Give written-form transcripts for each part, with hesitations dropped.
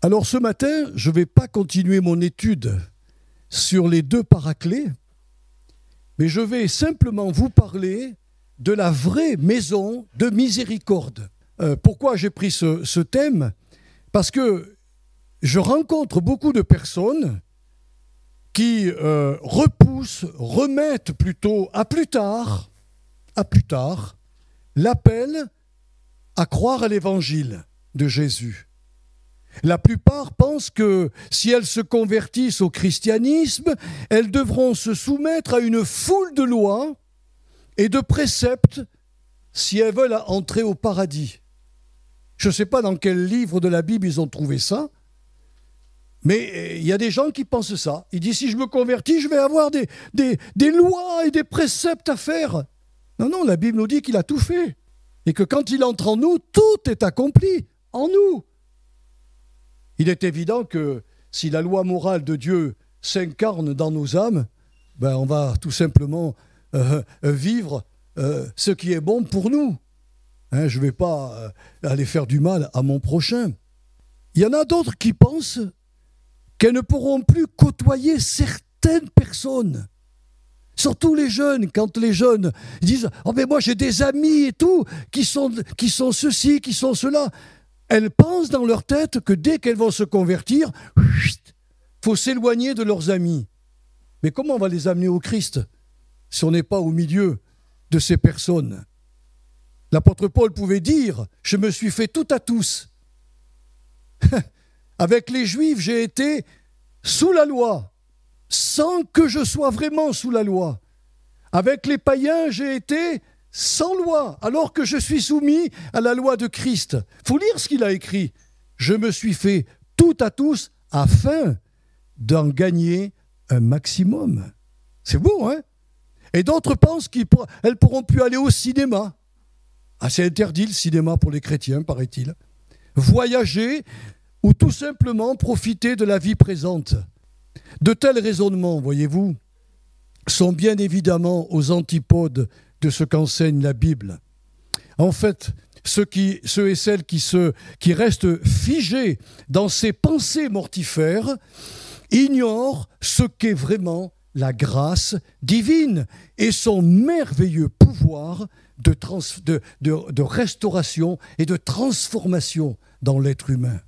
Alors ce matin, je ne vais pas continuer mon étude sur les deux paraclets, mais je vais simplement vous parler de la vraie maison de miséricorde. Pourquoi j'ai pris ce thème? Parce que je rencontre beaucoup de personnes qui repoussent, remettent plutôt à plus tard, l'appel à croire à l'évangile de Jésus. La plupart pensent que si elles se convertissent au christianisme, elles devront se soumettre à une foule de lois et de préceptes si elles veulent entrer au paradis. Je ne sais pas dans quel livre de la Bible ils ont trouvé ça, mais il y a des gens qui pensent ça. Ils disent, si je me convertis, je vais avoir des lois et des préceptes à faire. Non, la Bible nous dit qu'il a tout fait. Et que quand il entre en nous, tout est accompli en nous. Il est évident que si la loi morale de Dieu s'incarne dans nos âmes, on va tout simplement vivre ce qui est bon pour nous. Je ne vais pas aller faire du mal à mon prochain. Il y en a d'autres qui pensent qu'elles ne pourront plus côtoyer certaines personnes. Surtout les jeunes, quand les jeunes disent « Oh mais moi j'ai des amis et tout, qui sont ceci, qui sont cela ». Elles pensent dans leur tête que dès qu'elles vont se convertir, il faut s'éloigner de leurs amis. Mais comment on va les amener au Christ si on n'est pas au milieu de ces personnes? L'apôtre Paul pouvait dire « Je me suis fait tout à tous ». Avec les Juifs, j'ai été sous la loi, sans que je sois vraiment sous la loi. Avec les païens, j'ai été sans loi, alors que je suis soumis à la loi de Christ. Il faut lire ce qu'il a écrit. Je me suis fait tout à tous afin d'en gagner un maximum. C'est beau, hein? Et d'autres pensent qu'elles ne pourront plus aller au cinéma. Ah, c'est interdit le cinéma pour les chrétiens, paraît-il. Voyager ou tout simplement profiter de la vie présente. De tels raisonnements, voyez-vous, sont bien évidemment aux antipodes de ce qu'enseigne la Bible. En fait, ceux et celles qui restent figés dans ces pensées mortifères ignorent ce qu'est vraiment la grâce divine et son merveilleux pouvoir de restauration et de transformation dans l'être humain.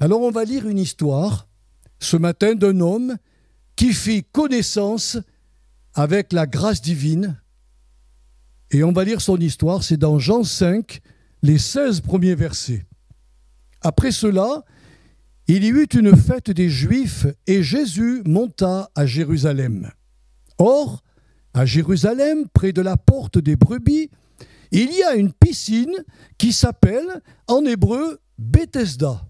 Alors on va lire une histoire ce matin d'un homme qui fit connaissance avec la grâce divine. Et on va lire son histoire, c'est dans Jean 5, les 16 premiers versets. Après cela, il y eut une fête des Juifs et Jésus monta à Jérusalem. Or, à Jérusalem, près de la porte des brebis, il y a une piscine qui s'appelle en hébreu Bethesda.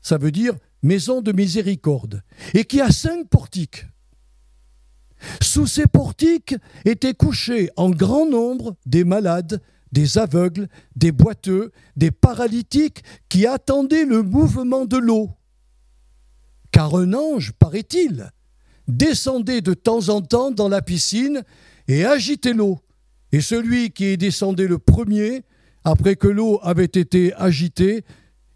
Ça veut dire maison de miséricorde, et qui a 5 portiques. Sous ces portiques étaient couchés en grand nombre des malades, des aveugles, des boiteux, des paralytiques qui attendaient le mouvement de l'eau. Car un ange, paraît-il, descendait de temps en temps dans la piscine et agitait l'eau. Et celui qui descendait le premier, après que l'eau avait été agitée,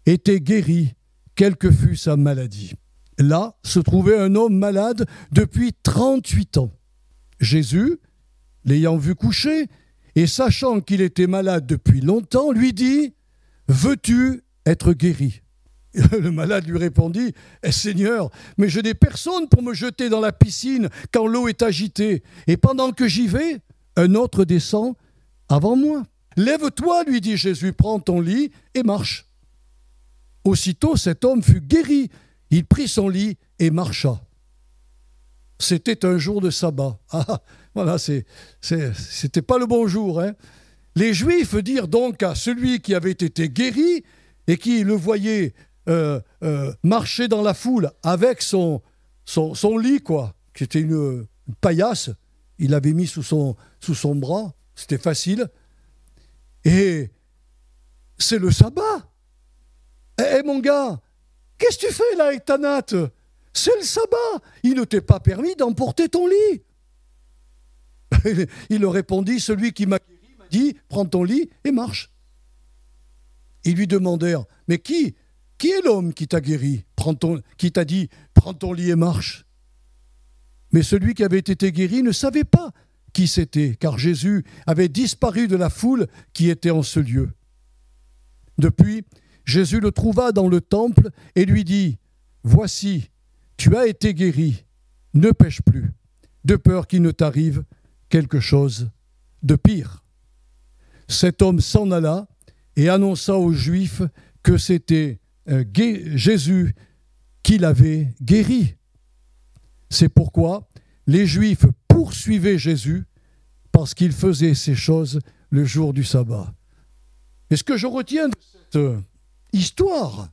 était guéri, quelle que fût sa maladie. Là se trouvait un homme malade depuis 38 ans. Jésus, l'ayant vu coucher, et sachant qu'il était malade depuis longtemps, lui dit « Veux-tu être guéri ?» Le malade lui répondit « Seigneur, mais je n'ai personne pour me jeter dans la piscine quand l'eau est agitée, et pendant que j'y vais, un autre descend avant moi. Lève-toi, lui dit Jésus, prends ton lit et marche. » Aussitôt, cet homme fut guéri. Il prit son lit et marcha. C'était un jour de sabbat. Ah, voilà, c'était pas le bon jour. Hein. Les Juifs dirent donc à celui qui avait été guéri et qui le voyait marcher dans la foule avec son lit, quoi, qui était une paillasse. Il l'avait mis sous son bras. C'était facile. Et c'est le sabbat. Eh mon gars, qu'est-ce que tu fais là avec ta natte? C'est le sabbat. Il ne t'est pas permis d'emporter ton lit. Il leur répondit, celui qui m'a guéri m'a dit, prends ton lit et marche. Ils lui demandèrent, mais qui qui est l'homme qui t'a guéri, qui t'a dit « prends ton lit et marche ». Mais celui qui avait été guéri ne savait pas qui c'était, car Jésus avait disparu de la foule qui était en ce lieu. Depuis, Jésus le trouva dans le temple et lui dit « Voici, tu as été guéri, ne pêche plus, de peur qu'il ne t'arrive quelque chose de pire. » Cet homme s'en alla et annonça aux Juifs que c'était Jésus qui l'avait guéri. C'est pourquoi les Juifs poursuivaient Jésus parce qu'il faisait ces choses le jour du sabbat. Et ce que je retiens de cette histoire,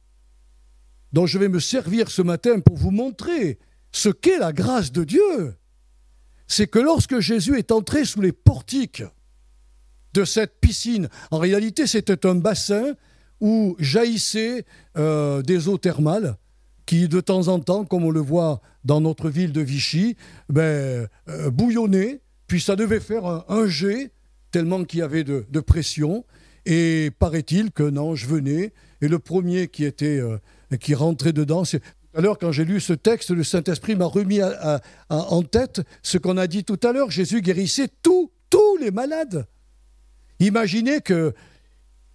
dont je vais me servir ce matin pour vous montrer ce qu'est la grâce de Dieu, c'est que lorsque Jésus est entré sous les portiques de cette piscine, en réalité c'était un bassin où jaillissaient des eaux thermales qui de temps en temps, comme on le voit dans notre ville de Vichy, bouillonnaient, puis ça devait faire un jet tellement qu'il y avait de pression, et paraît-il qu'un ange venait, et le premier qui rentrait dedans, tout à l'heure quand j'ai lu ce texte, le Saint-Esprit m'a remis en tête ce qu'on a dit tout à l'heure, Jésus guérissait tous les malades. Imaginez qu'il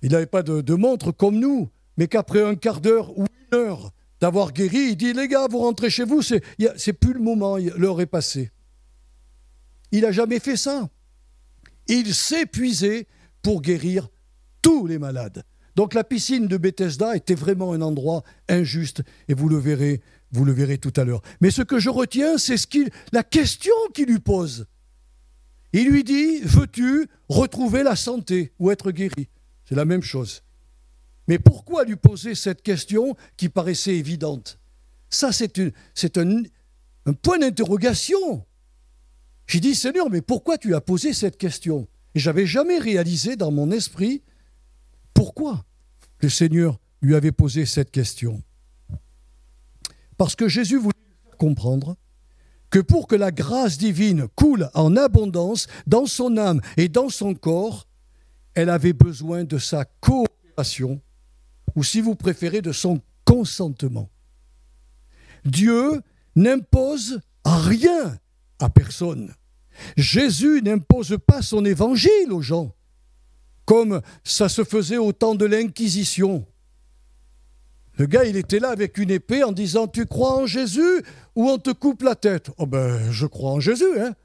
n'avait pas de montre comme nous, mais qu'après un quart d'heure ou une heure d'avoir guéri, il dit « Les gars, vous rentrez chez vous, c'est plus le moment, l'heure est passée. » Il n'a jamais fait ça. Il s'épuisait pour guérir tous les malades. Donc la piscine de Bethesda était vraiment un endroit injuste, et vous le verrez tout à l'heure. Mais ce que je retiens, c'est la question qu'il lui pose. Il lui dit « Veux-tu retrouver la santé ou être guéri ?» C'est la même chose. Mais pourquoi lui poser cette question qui paraissait évidente? Ça, c'est un point d'interrogation. J'ai dit « Seigneur, mais pourquoi tu as posé cette question ?» Et je n'avais jamais réalisé dans mon esprit pourquoi le Seigneur lui avait posé cette question. Parce que Jésus voulait lui faire comprendre que pour que la grâce divine coule en abondance dans son âme et dans son corps, elle avait besoin de sa coopération, ou si vous préférez, de son consentement. Dieu n'impose rien à personne. Jésus n'impose pas son évangile aux gens, comme ça se faisait au temps de l'Inquisition. Le gars, il était là avec une épée en disant « Tu crois en Jésus ou on te coupe la tête ?» Oh ben, je crois en Jésus, hein.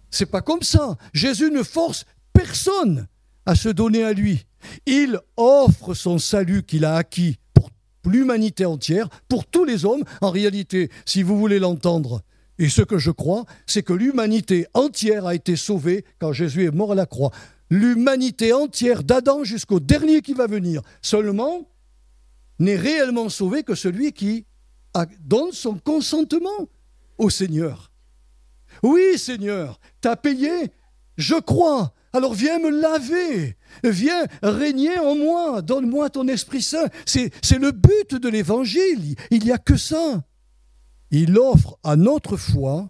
C'est pas comme ça. Jésus ne force personne à se donner à lui. Il offre son salut qu'il a acquis pour l'humanité entière, pour tous les hommes. En réalité, si vous voulez l'entendre, et ce que je crois, c'est que l'humanité entière a été sauvée quand Jésus est mort à la croix. L'humanité entière, d'Adam jusqu'au dernier qui va venir. Seulement, n'est réellement sauvé que celui qui donne son consentement au Seigneur. Oui, Seigneur, t'as payé, je crois. Alors viens me laver, viens régner en moi, donne-moi ton Esprit Saint. C'est le but de l'Évangile, il n'y a que ça. Il offre à notre foi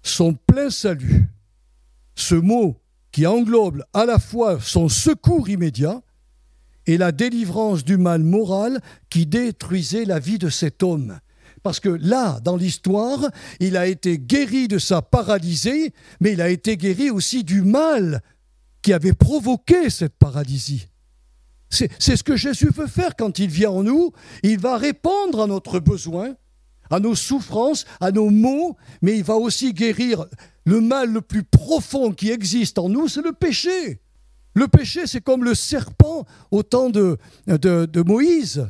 son plein salut. Ce mot qui englobe à la fois son secours immédiat et la délivrance du mal moral qui détruisait la vie de cet homme. Parce que là, dans l'histoire, il a été guéri de sa paralysie, mais il a été guéri aussi du mal qui avait provoqué cette paralysie. C'est ce que Jésus veut faire quand il vient en nous. Il va répondre à notre besoin, à nos souffrances, à nos maux, mais il va aussi guérir le mal le plus profond qui existe en nous, c'est le péché. Le péché, c'est comme le serpent au temps de Moïse.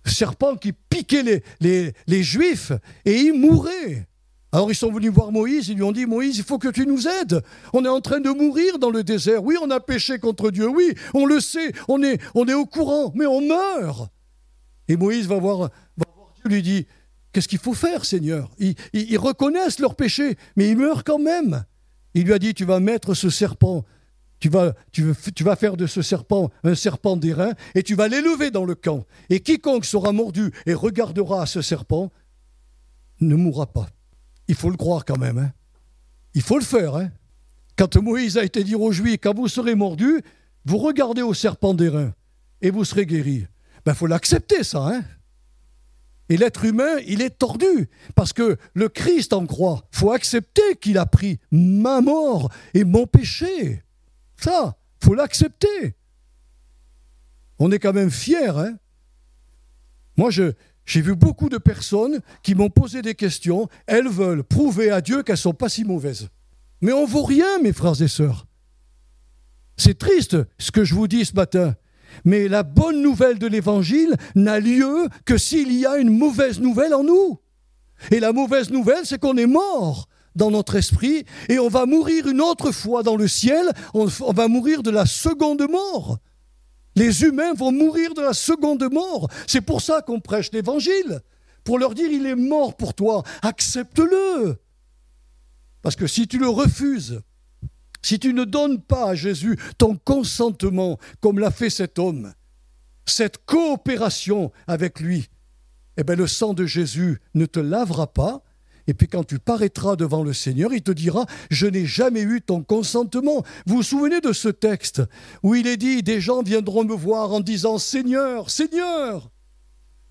Le serpent qui piquait les Juifs et ils mouraient. Alors ils sont venus voir Moïse, ils lui ont dit « Moïse, il faut que tu nous aides. On est en train de mourir dans le désert. Oui, on a péché contre Dieu. Oui, on le sait, on est au courant, mais on meurt. » Et Moïse va voir Dieu, lui dit « Qu'est-ce qu'il faut faire, Seigneur ?» Ils reconnaissent leur péché, mais ils meurent quand même. Il lui a dit « Tu vas mettre ce serpent. Tu vas faire de ce serpent un serpent d'airain et tu vas l'élever dans le camp. Et quiconque sera mordu et regardera à ce serpent ne mourra pas. » Il faut le croire quand même. Hein. Il faut le faire. Hein. Quand Moïse a été dire aux Juifs, quand vous serez mordus, vous regardez au serpent d'airain et vous serez guéris. ben, faut l'accepter ça, hein. Et l'être humain, il est tordu, parce que le Christ en croix, il faut accepter qu'il a pris ma mort et mon péché. Ça, il faut l'accepter. On est quand même fiers, hein. Moi, j'ai vu beaucoup de personnes qui m'ont posé des questions. Elles veulent prouver à Dieu qu'elles ne sont pas si mauvaises. Mais on ne vaut rien, mes frères et sœurs. C'est triste ce que je vous dis ce matin. Mais la bonne nouvelle de l'Évangile n'a lieu que s'il y a une mauvaise nouvelle en nous. Et la mauvaise nouvelle, c'est qu'on est mort dans notre esprit et on va mourir une autre fois dans le ciel. On va mourir de la seconde mort. Les humains vont mourir de la seconde mort. C'est pour ça qu'on prêche l'Évangile. Pour leur dire, il est mort pour toi. Accepte-le. Parce que si tu le refuses, si tu ne donnes pas à Jésus ton consentement, comme l'a fait cet homme, cette coopération avec lui, eh bien le sang de Jésus ne te lavera pas. Et puis quand tu paraîtras devant le Seigneur, il te dira « Je n'ai jamais eu ton consentement ». Vous vous souvenez de ce texte où il est dit « Des gens viendront me voir en disant « Seigneur, Seigneur,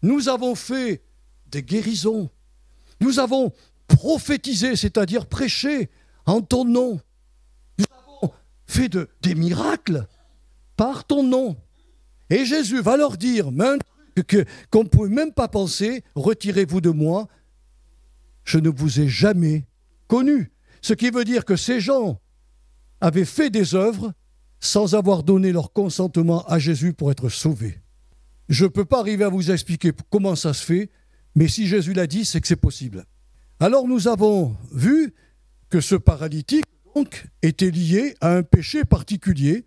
nous avons fait des guérisons, nous avons prophétisé, c'est-à-dire prêché en ton nom. Nous avons fait des miracles par ton nom. » Et Jésus va leur dire, mais un truc qu'on ne pouvait même pas penser, « Retirez-vous de moi, je ne vous ai jamais connu. » Ce qui veut dire que ces gens avaient fait des œuvres sans avoir donné leur consentement à Jésus pour être sauvés. Je ne peux pas arriver à vous expliquer comment ça se fait, mais si Jésus l'a dit, c'est que c'est possible. Alors nous avons vu que ce paralytique donc, était lié à un péché particulier.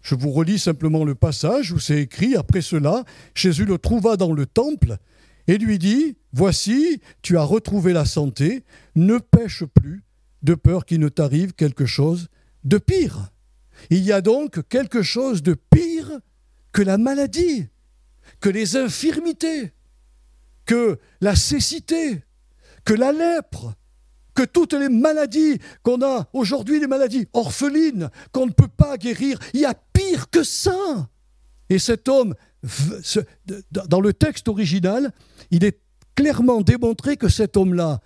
Je vous relis simplement le passage où c'est écrit « Après cela, Jésus le trouva dans le temple et lui dit « Voici, tu as retrouvé la santé, ne pêche plus, de peur qu'il ne t'arrive quelque chose de pire. » Il y a donc quelque chose de pire que la maladie, que les infirmités, que la cécité, que la lèpre, que toutes les maladies qu'on a aujourd'hui, les maladies orphelines, qu'on ne peut pas guérir. Il y a pire que ça. Et cet homme, dans le texte original, il est clairement démontré que cet homme-là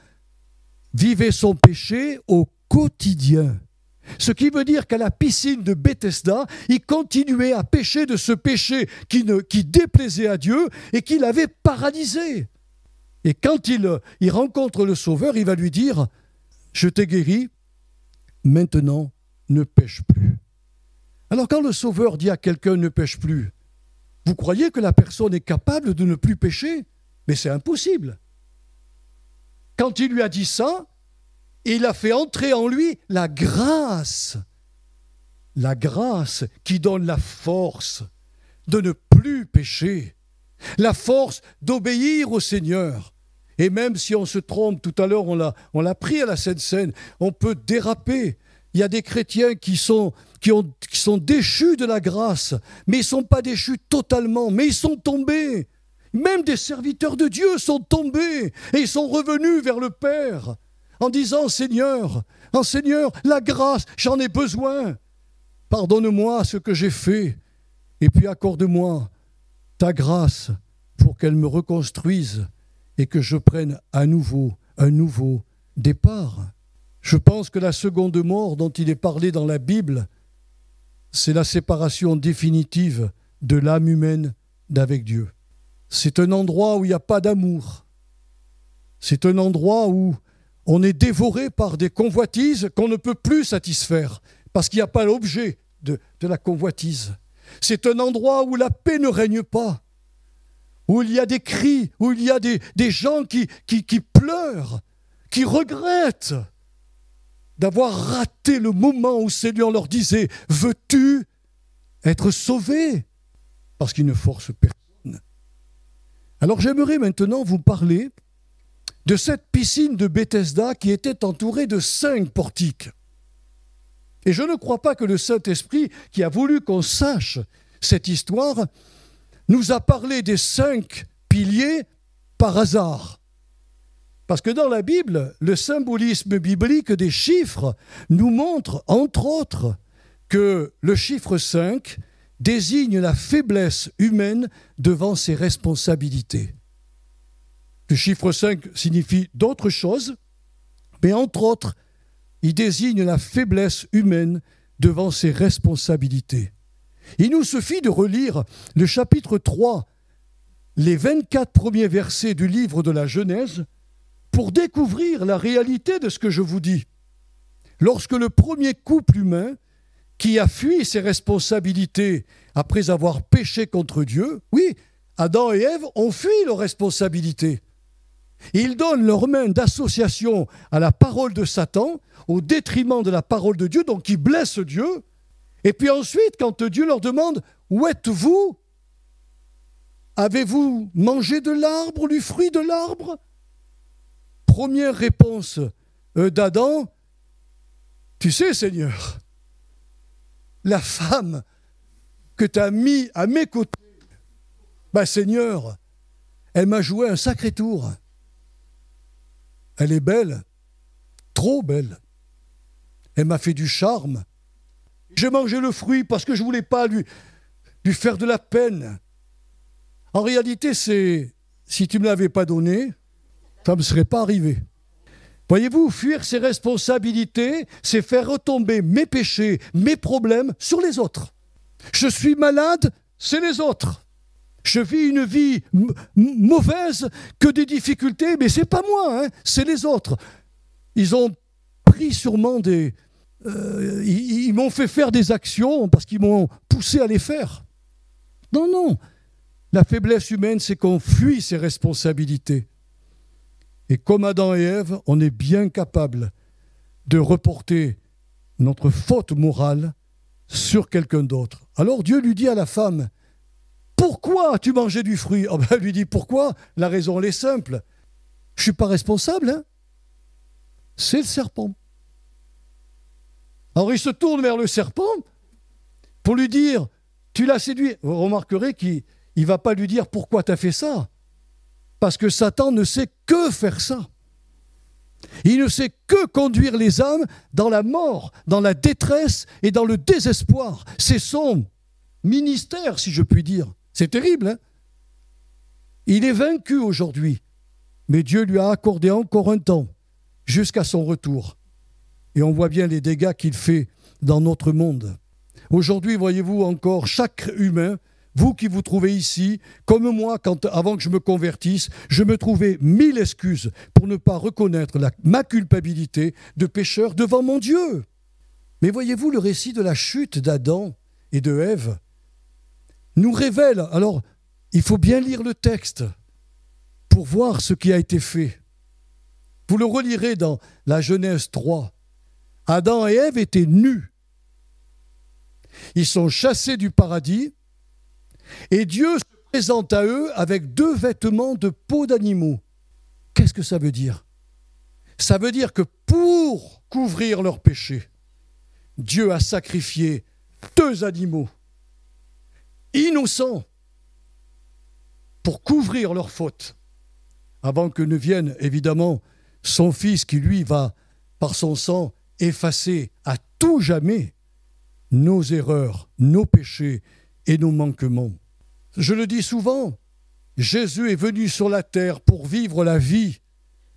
vivait son péché au quotidien. Ce qui veut dire qu'à la piscine de Bethesda, il continuait à pécher de ce péché qui déplaisait à Dieu et qui l'avait paralysé. Et quand il rencontre le Sauveur, il va lui dire « Je t'ai guéri, maintenant ne pêche plus. » Alors quand le Sauveur dit à quelqu'un « ne pêche plus », vous croyez que la personne est capable de ne plus pécher? Mais c'est impossible. Quand il lui a dit ça, il a fait entrer en lui la grâce qui donne la force de ne plus pécher, la force d'obéir au Seigneur. Et même si on se trompe, tout à l'heure on l'a pris à la Sainte Seine, on peut déraper. Il y a des chrétiens qui sont déchus de la grâce, mais ils ne sont pas déchus totalement, mais ils sont tombés. Même des serviteurs de Dieu sont tombés et ils sont revenus vers le Père en disant « Seigneur, la grâce, j'en ai besoin. Pardonne-moi ce que j'ai fait et puis accorde-moi ta grâce pour qu'elle me reconstruise et que je prenne à nouveau un nouveau départ. » Je pense que la seconde mort dont il est parlé dans la Bible, c'est la séparation définitive de l'âme humaine d'avec Dieu. C'est un endroit où il n'y a pas d'amour. C'est un endroit où on est dévoré par des convoitises qu'on ne peut plus satisfaire parce qu'il n'y a pas l'objet de la convoitise. C'est un endroit où la paix ne règne pas, où il y a des cris, où il y a des gens qui pleurent, qui regrettent d'avoir raté le moment où le Seigneur leur disait « Veux-tu être sauvé ?» Parce qu'il ne force personne. Alors j'aimerais maintenant vous parler de cette piscine de Bethesda qui était entourée de 5 portiques. Et je ne crois pas que le Saint-Esprit, qui a voulu qu'on sache cette histoire, nous a parlé des 5 piliers par hasard. Parce que dans la Bible, le symbolisme biblique des chiffres nous montre, entre autres, que le chiffre 5 désigne la faiblesse humaine devant ses responsabilités. Le chiffre 5 signifie d'autres choses, mais entre autres, il désigne la faiblesse humaine devant ses responsabilités. Il nous suffit de relire le chapitre 3, les 24 premiers versets du livre de la Genèse, pour découvrir la réalité de ce que je vous dis. Lorsque le premier couple humain, qui a fui ses responsabilités après avoir péché contre Dieu, oui, Adam et Ève ont fui leurs responsabilités. Ils donnent leurs mains d'association à la parole de Satan, au détriment de la parole de Dieu, donc ils blessent Dieu. Et puis ensuite, quand Dieu leur demande « Où êtes-vous ? Avez-vous mangé de l'arbre, du fruit de l'arbre ?» Première réponse d'Adam, « Tu sais, Seigneur, la femme que tu as mis à mes côtés, Seigneur, elle m'a joué un sacré tour. Elle est belle, trop belle. Elle m'a fait du charme. J'ai mangé le fruit parce que je ne voulais pas lui faire de la peine. En réalité, si tu ne me l'avais pas donné, ça ne me serait pas arrivé. » Voyez-vous, fuir ses responsabilités, c'est faire retomber mes péchés, mes problèmes sur les autres. Je suis malade, c'est les autres. Je vis une vie mauvaise, que des difficultés, mais ce n'est pas moi, hein, c'est les autres. Ils ont pris sûrement ils m'ont fait faire des actions parce qu'ils m'ont poussé à les faire. Non, non. La faiblesse humaine, c'est qu'on fuit ses responsabilités. Et comme Adam et Ève, on est bien capable de reporter notre faute morale sur quelqu'un d'autre. Alors Dieu lui dit à la femme, « Pourquoi as-tu mangé du fruit ?» Elle lui dit, « Pourquoi ?» La raison, elle est simple. « Je ne suis pas responsable, hein. C'est le serpent. » Alors il se tourne vers le serpent pour lui dire, « Tu l'as séduit. » Vous remarquerez qu'il ne va pas lui dire, « Pourquoi tu as fait ça ?» Parce que Satan ne sait que faire ça. Il ne sait que conduire les âmes dans la mort, dans la détresse et dans le désespoir. C'est son ministère, si je puis dire. C'est terrible, hein? Il est vaincu aujourd'hui, mais Dieu lui a accordé encore un temps, jusqu'à son retour. Et on voit bien les dégâts qu'il fait dans notre monde. Aujourd'hui, voyez-vous encore, chaque humain, vous qui vous trouvez ici, comme moi, avant que je me convertisse, je me trouvais 1000 excuses pour ne pas reconnaître ma culpabilité de pécheur devant mon Dieu. Mais voyez-vous, le récit de la chute d'Adam et de Ève nous révèle, alors il faut bien lire le texte pour voir ce qui a été fait. Vous le relirez dans la Genèse 3. Adam et Ève étaient nus. Ils sont chassés du paradis. Et Dieu se présente à eux avec 2 vêtements de peau d'animaux. Qu'est-ce que ça veut dire? Ça veut dire que pour couvrir leurs péchés, Dieu a sacrifié 2 animaux innocents pour couvrir leurs fautes, avant que ne vienne évidemment son Fils qui, lui, va, par son sang, effacer à tout jamais nos erreurs, nos péchés et nos manquements. Je le dis souvent, Jésus est venu sur la terre pour vivre la vie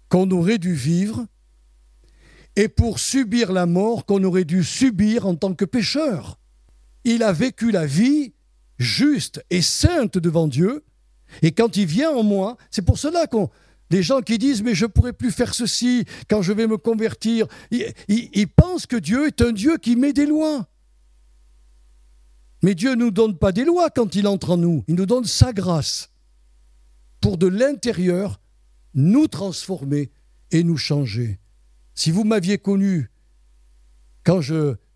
qu'on aurait dû vivre et pour subir la mort qu'on aurait dû subir en tant que pécheur. Il a vécu la vie juste et sainte devant Dieu, et quand il vient en moi, c'est pour cela les gens qui disent « mais je ne pourrai plus faire ceci quand je vais me convertir », ils pensent que Dieu est un Dieu qui met des lois. Mais Dieu ne nous donne pas des lois quand il entre en nous. Il nous donne sa grâce pour de l'intérieur nous transformer et nous changer. Si vous m'aviez connu quand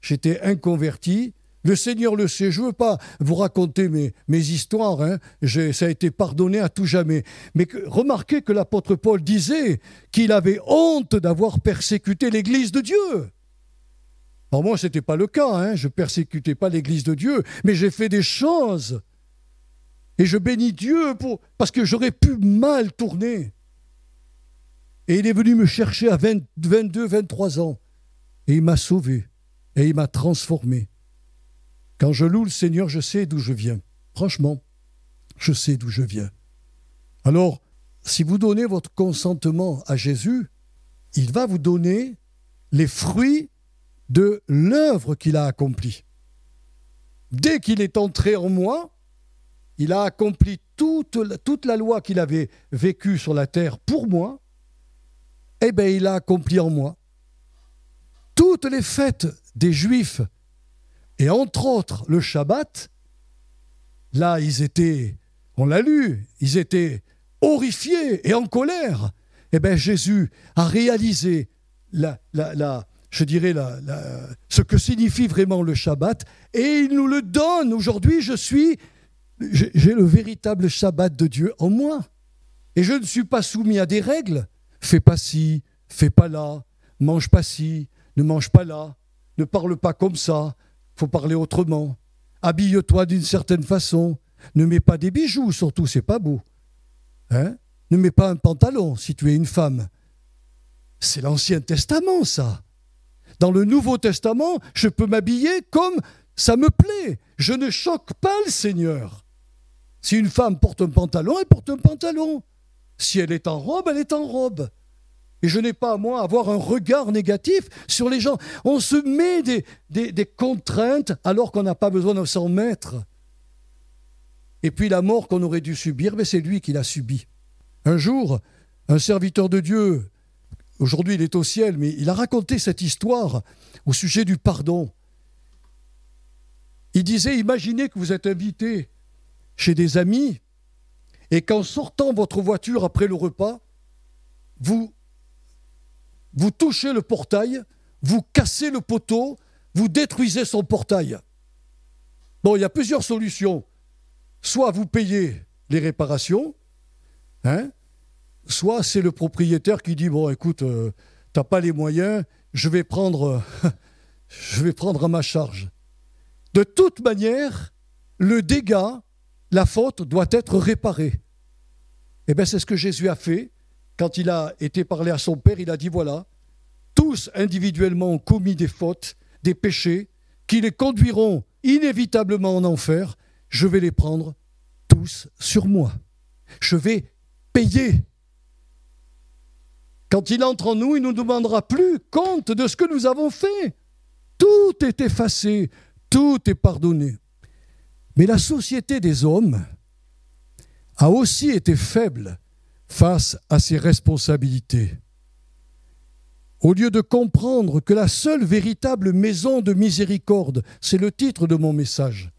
j'étais inconverti, le Seigneur le sait, je ne veux pas vous raconter mes histoires, hein, ça a été pardonné à tout jamais. Mais remarquez que l'apôtre Paul disait qu'il avait honte d'avoir persécuté l'Église de Dieu. Alors moi, ce n'était pas le cas, hein, je ne persécutais pas l'Église de Dieu, mais j'ai fait des choses. Et je bénis Dieu parce que j'aurais pu mal tourner. Et il est venu me chercher à 22, 23 ans. Et il m'a sauvé. Et il m'a transformé. Quand je loue le Seigneur, je sais d'où je viens. Franchement, je sais d'où je viens. Alors, si vous donnez votre consentement à Jésus, il va vous donner les fruits de l'œuvre qu'il a accomplie. Dès qu'il est entré en moi, il a accompli toute la loi qu'il avait vécue sur la terre pour moi, eh bien, il a accompli en moi. Toutes les fêtes des Juifs, et entre autres le Shabbat, là, ils étaient, on l'a lu, ils étaient horrifiés et en colère. Eh bien, Jésus a réalisé ce que signifie vraiment le Shabbat, et il nous le donne. Aujourd'hui, j'ai le véritable Shabbat de Dieu en moi. Et je ne suis pas soumis à des règles. Fais pas ci, fais pas là, mange pas ci, ne mange pas là, ne parle pas comme ça, faut parler autrement. Habille-toi d'une certaine façon, ne mets pas des bijoux, surtout, c'est pas beau. Hein? Ne mets pas un pantalon si tu es une femme. C'est l'Ancien Testament, ça. Dans le Nouveau Testament, je peux m'habiller comme ça me plaît. Je ne choque pas le Seigneur. Si une femme porte un pantalon, elle porte un pantalon. Si elle est en robe, elle est en robe. Et je n'ai pas, moi, à avoir un regard négatif sur les gens. On se met des contraintes alors qu'on n'a pas besoin de s'en mettre. Et puis la mort qu'on aurait dû subir, c'est lui qui l'a subie. Un jour, un serviteur de Dieu, aujourd'hui il est au ciel, mais il a raconté cette histoire au sujet du pardon. Il disait, imaginez que vous êtes invité chez des amis et qu'en sortant votre voiture après le repas, vous touchez le portail, vous cassez le poteau, vous détruisez son portail. Bon, il y a plusieurs solutions. Soit vous payez les réparations, soit c'est le propriétaire qui dit, bon, écoute, t'as pas les moyens, je vais prendre à ma charge. De toute manière, le dégât, la faute doit être réparée. Eh bien, c'est ce que Jésus a fait. Quand il a été parlé à son Père, il a dit, voilà, tous individuellement ont commis des fautes, des péchés, qui les conduiront inévitablement en enfer. Je vais les prendre tous sur moi. Je vais payer. Quand il entre en nous, il ne nous demandera plus compte de ce que nous avons fait. Tout est effacé, tout est pardonné. Mais la société des hommes a aussi été faible face à ses responsabilités. Au lieu de comprendre que la seule véritable maison de miséricorde, c'est le titre de mon message,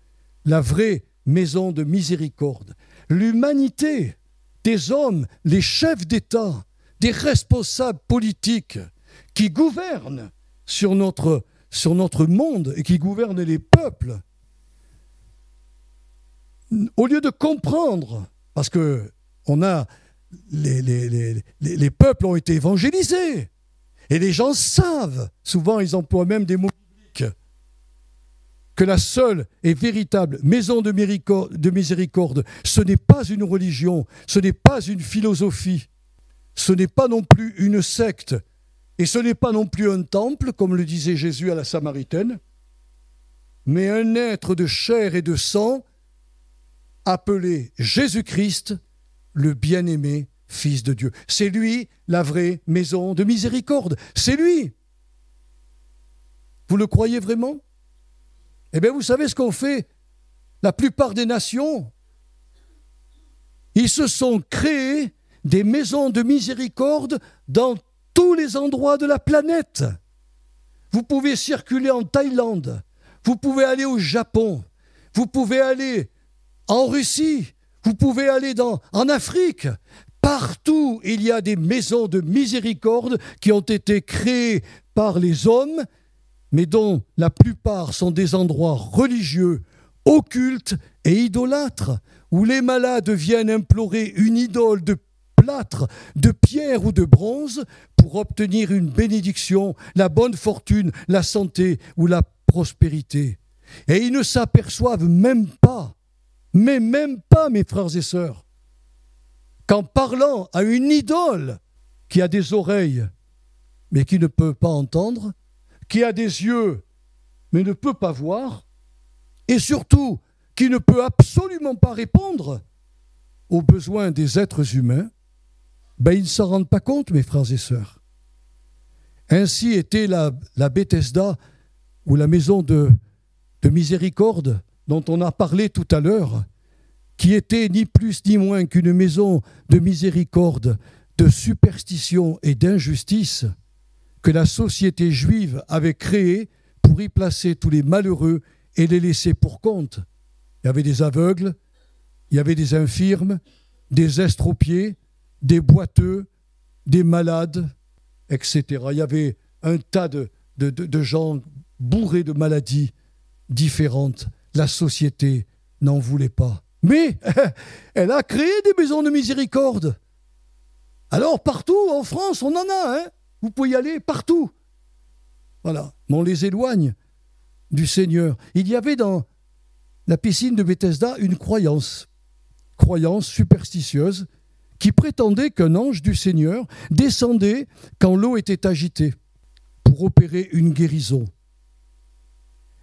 la vraie maison de miséricorde, l'humanité des hommes, les chefs d'État, des responsables politiques qui gouvernent sur notre monde et qui gouvernent les peuples, au lieu de comprendre, parce que les peuples ont été évangélisés, et les gens savent, souvent ils emploient même des mots bibliques, que la seule et véritable maison de miséricorde, ce n'est pas une religion, ce n'est pas une philosophie, ce n'est pas non plus une secte, et ce n'est pas non plus un temple, comme le disait Jésus à la Samaritaine, mais un être de chair et de sang, appelé Jésus-Christ, le bien-aimé Fils de Dieu. C'est lui, la vraie maison de miséricorde. C'est lui. Vous le croyez vraiment? Eh bien, vous savez ce qu'ont fait la plupart des nations? Ils se sont créés des maisons de miséricorde dans tous les endroits de la planète. Vous pouvez circuler en Thaïlande, vous pouvez aller au Japon, vous pouvez aller en Russie, vous pouvez aller en Afrique. Partout, il y a des maisons de miséricorde qui ont été créées par les hommes, mais dont la plupart sont des endroits religieux, occultes et idolâtres, où les malades viennent implorer une idole de plâtre, de pierre ou de bronze pour obtenir une bénédiction, la bonne fortune, la santé ou la prospérité. Et ils ne s'aperçoivent même pas, mes frères et sœurs, qu'en parlant à une idole qui a des oreilles mais qui ne peut pas entendre, qui a des yeux mais ne peut pas voir, et surtout qui ne peut absolument pas répondre aux besoins des êtres humains, ben ils ne s'en rendent pas compte, mes frères et sœurs. Ainsi était la Bethesda, ou la maison de miséricorde dont on a parlé tout à l'heure, qui était ni plus ni moins qu'une maison de miséricorde, de superstition et d'injustice que la société juive avait créée pour y placer tous les malheureux et les laisser pour compte. Il y avait des aveugles, il y avait des infirmes, des estropiés, des boiteux, des malades, etc. Il y avait un tas de gens bourrés de maladies différentes. La société n'en voulait pas. Mais elle a créé des maisons de miséricorde. Alors partout en France, on en a. Hein, vous pouvez y aller partout. Voilà. Mais on les éloigne du Seigneur. Il y avait dans la piscine de Bethesda une croyance superstitieuse, qui prétendait qu'un ange du Seigneur descendait quand l'eau était agitée pour opérer une guérison.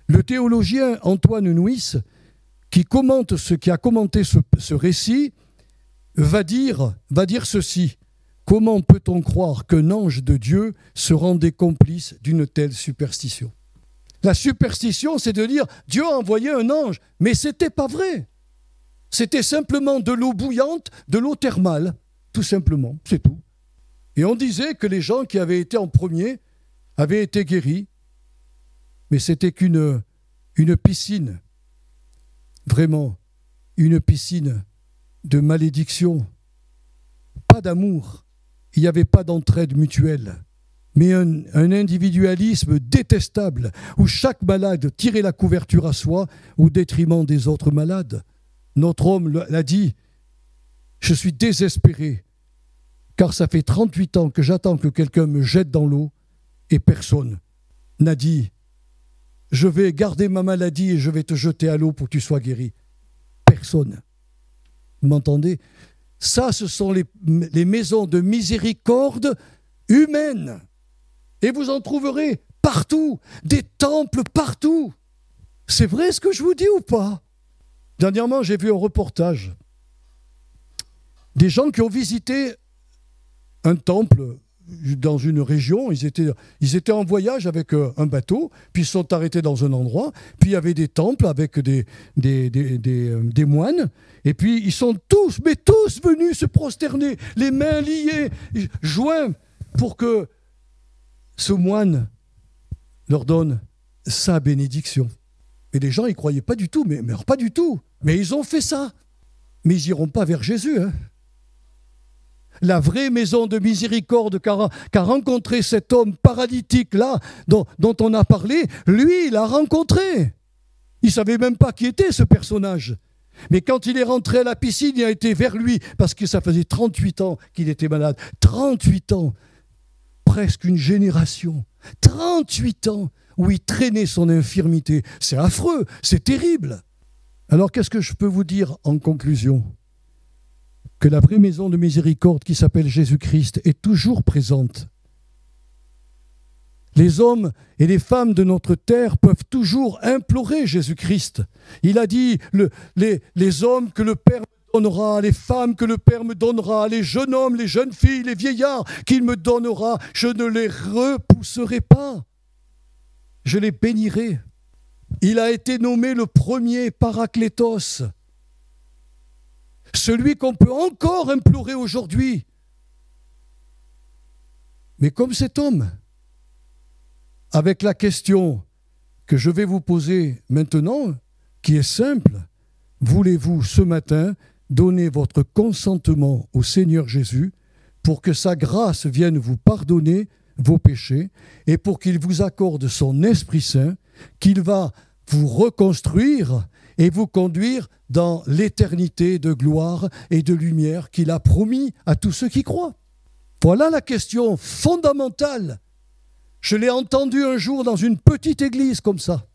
Le théologien Antoine Nuis, qui a commenté ce récit, va dire ceci: comment peut-on croire qu'un ange de Dieu se rendait complice d'une telle superstition? La superstition, c'est de dire Dieu a envoyé un ange, mais ce n'était pas vrai. C'était simplement de l'eau bouillante, de l'eau thermale, tout simplement, c'est tout. Et on disait que les gens qui avaient été en premier avaient été guéris, mais c'était qu'une piscine, vraiment, une piscine de malédiction, pas d'amour, il n'y avait pas d'entraide mutuelle, mais un individualisme détestable, où chaque malade tirait la couverture à soi au détriment des autres malades. Notre homme l'a dit, je suis désespéré, car ça fait 38 ans que j'attends que quelqu'un me jette dans l'eau, et personne n'a dit, je vais garder ma maladie et je vais te jeter à l'eau pour que tu sois guéri. Personne. Vous m'entendez? Ça, ce sont les maisons de miséricorde humaines. Et vous en trouverez partout, des temples partout. C'est vrai ce que je vous dis ou pas? Dernièrement, j'ai vu un reportage des gens qui ont visité un temple dans une région. Ils étaient en voyage avec un bateau, puis ils sont arrêtés dans un endroit, puis il y avait des temples avec des moines, et puis ils sont tous venus se prosterner, les mains liées, joints, pour que ce moine leur donne sa bénédiction. Et les gens, ils ne croyaient pas du tout, mais pas du tout. Mais ils ont fait ça. Mais ils n'iront pas vers Jésus. Hein. La vraie maison de miséricorde qu'a rencontré cet homme paralytique-là, dont on a parlé, lui, il l'a rencontré. Il ne savait même pas qui était ce personnage. Mais quand il est rentré à la piscine, il a été vers lui, parce que ça faisait 38 ans qu'il était malade. 38 ans, presque une génération. 38 ans où il traînait son infirmité. C'est affreux, c'est terrible. Alors qu'est-ce que je peux vous dire en conclusion? Que la vraie maison de miséricorde qui s'appelle Jésus-Christ est toujours présente. Les hommes et les femmes de notre terre peuvent toujours implorer Jésus-Christ. Il a dit, les hommes que le Père me donnera, les femmes que le Père me donnera, les jeunes hommes, les jeunes filles, les vieillards qu'il me donnera, je ne les repousserai pas. Je les bénirai. Il a été nommé le premier Paraklétos, celui qu'on peut encore implorer aujourd'hui. Mais comme cet homme, avec la question que je vais vous poser maintenant, qui est simple, voulez-vous ce matin donner votre consentement au Seigneur Jésus pour que sa grâce vienne vous pardonner vos péchés et pour qu'il vous accorde son Esprit Saint, qu'il va vous reconstruire et vous conduire dans l'éternité de gloire et de lumière qu'il a promis à tous ceux qui croient. Voilà la question fondamentale. Je l'ai entendu un jour dans une petite église comme ça.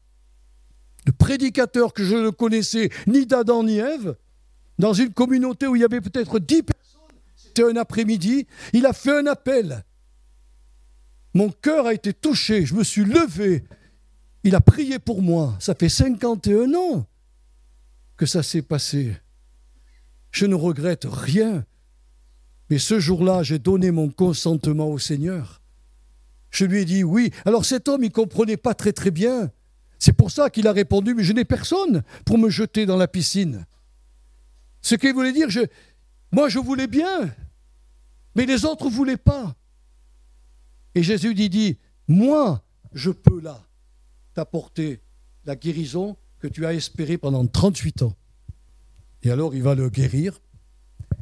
Le prédicateur que je ne connaissais ni d'Adam ni Ève, dans une communauté où il y avait peut-être 10 personnes, c'était un après-midi, il a fait un appel. Mon cœur a été touché, je me suis levé. il a prié pour moi. Ça fait 51 ans que ça s'est passé. Je ne regrette rien. Mais ce jour-là, j'ai donné mon consentement au Seigneur. Je lui ai dit oui. Alors cet homme, il ne comprenait pas très très bien. C'est pour ça qu'il a répondu, mais je n'ai personne pour me jeter dans la piscine. Ce qu'il voulait dire, moi je voulais bien, mais les autres ne voulaient pas. Et Jésus lui dit, moi je peux là t'apporter la guérison que tu as espérée pendant 38 ans. Et alors il va le guérir,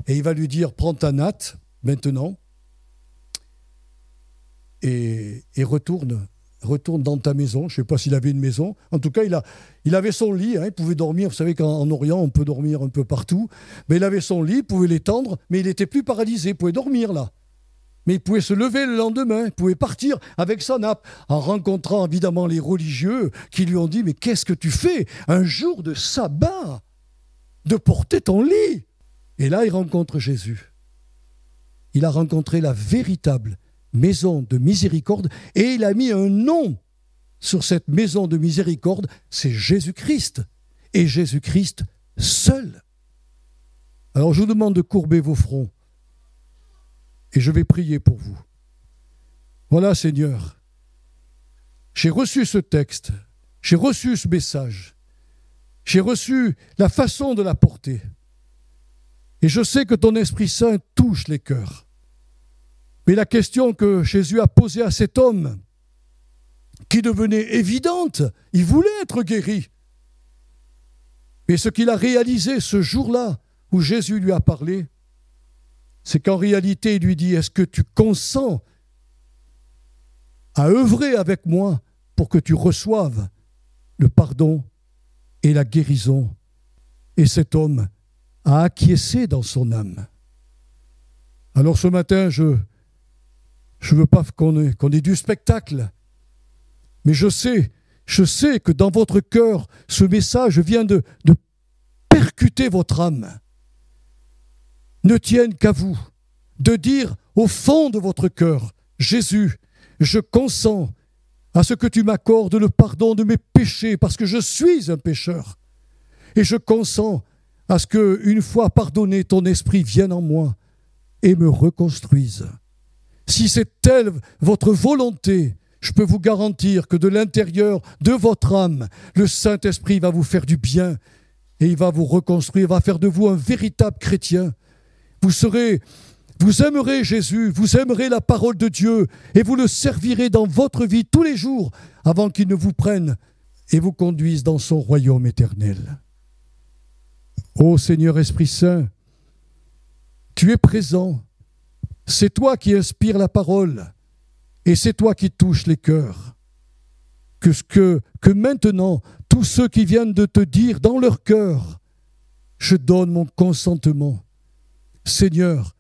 et il va lui dire, prends ta natte maintenant, et retourne dans ta maison. Je ne sais pas s'il avait une maison. En tout cas, il avait son lit. Il pouvait dormir. Vous savez qu'en Orient, on peut dormir un peu partout. Mais il avait son lit, il pouvait l'étendre, mais il n'était plus paralysé. Il pouvait dormir là. Mais il pouvait se lever le lendemain. Il pouvait partir avec sa nappe, en rencontrant évidemment les religieux qui lui ont dit « Mais qu'est-ce que tu fais un jour de sabbat de porter ton lit ?» Et là, il rencontre Jésus. Il a rencontré la véritable maison de miséricorde, et il a mis un nom sur cette maison de miséricorde, c'est Jésus-Christ, et Jésus-Christ seul. Alors je vous demande de courber vos fronts, et je vais prier pour vous. Voilà, Seigneur, j'ai reçu ce texte, j'ai reçu ce message, j'ai reçu la façon de la porter, et je sais que ton Esprit Saint touche les cœurs. Mais la question que Jésus a posée à cet homme, qui devenait évidente, il voulait être guéri. Mais ce qu'il a réalisé ce jour-là, où Jésus lui a parlé, c'est qu'en réalité, il lui dit, est-ce que tu consens à œuvrer avec moi pour que tu reçoives le pardon et la guérison? Et cet homme a acquiescé dans son âme. Alors ce matin, je ne veux pas qu'on ait du spectacle, mais je sais que dans votre cœur, ce message vient de percuter votre âme. Ne tienne qu'à vous de dire au fond de votre cœur, Jésus, je consens à ce que tu m'accordes le pardon de mes péchés, parce que je suis un pécheur. Et je consens à ce que, une fois pardonné, ton esprit vienne en moi et me reconstruise. Si c'est telle votre volonté, je peux vous garantir que de l'intérieur de votre âme, le Saint-Esprit va vous faire du bien et il va vous reconstruire, va faire de vous un véritable chrétien. Vous aimerez Jésus, vous aimerez la parole de Dieu et vous le servirez dans votre vie tous les jours avant qu'il ne vous prenne et vous conduise dans son royaume éternel. Ô Seigneur Esprit Saint, tu es présent. C'est toi qui inspires la parole et c'est toi qui touches les cœurs. Que maintenant, tous ceux qui viennent de te dire dans leur cœur, je donne mon consentement. Seigneur,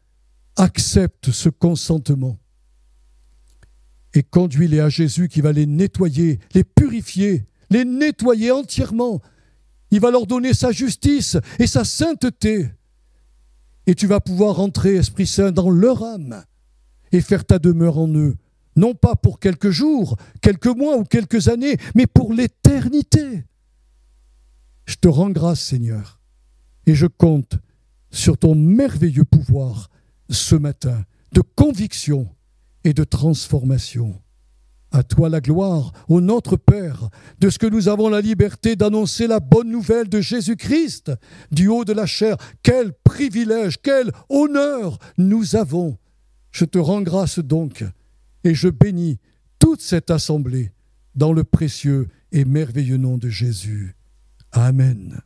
accepte ce consentement et conduis-les à Jésus qui va les nettoyer, les purifier, les nettoyer entièrement. Il va leur donner sa justice et sa sainteté. Et tu vas pouvoir entrer, Esprit Saint, dans leur âme et faire ta demeure en eux. Non pas pour quelques jours, quelques mois ou quelques années, mais pour l'éternité. Je te rends grâce, Seigneur, et je compte sur ton merveilleux pouvoir ce matin de conviction et de transformation. À toi la gloire, ô notre Père, de ce que nous avons la liberté d'annoncer la bonne nouvelle de Jésus-Christ du haut de la chair. Quel privilège, quel honneur nous avons. Je te rends grâce donc et je bénis toute cette assemblée dans le précieux et merveilleux nom de Jésus. Amen.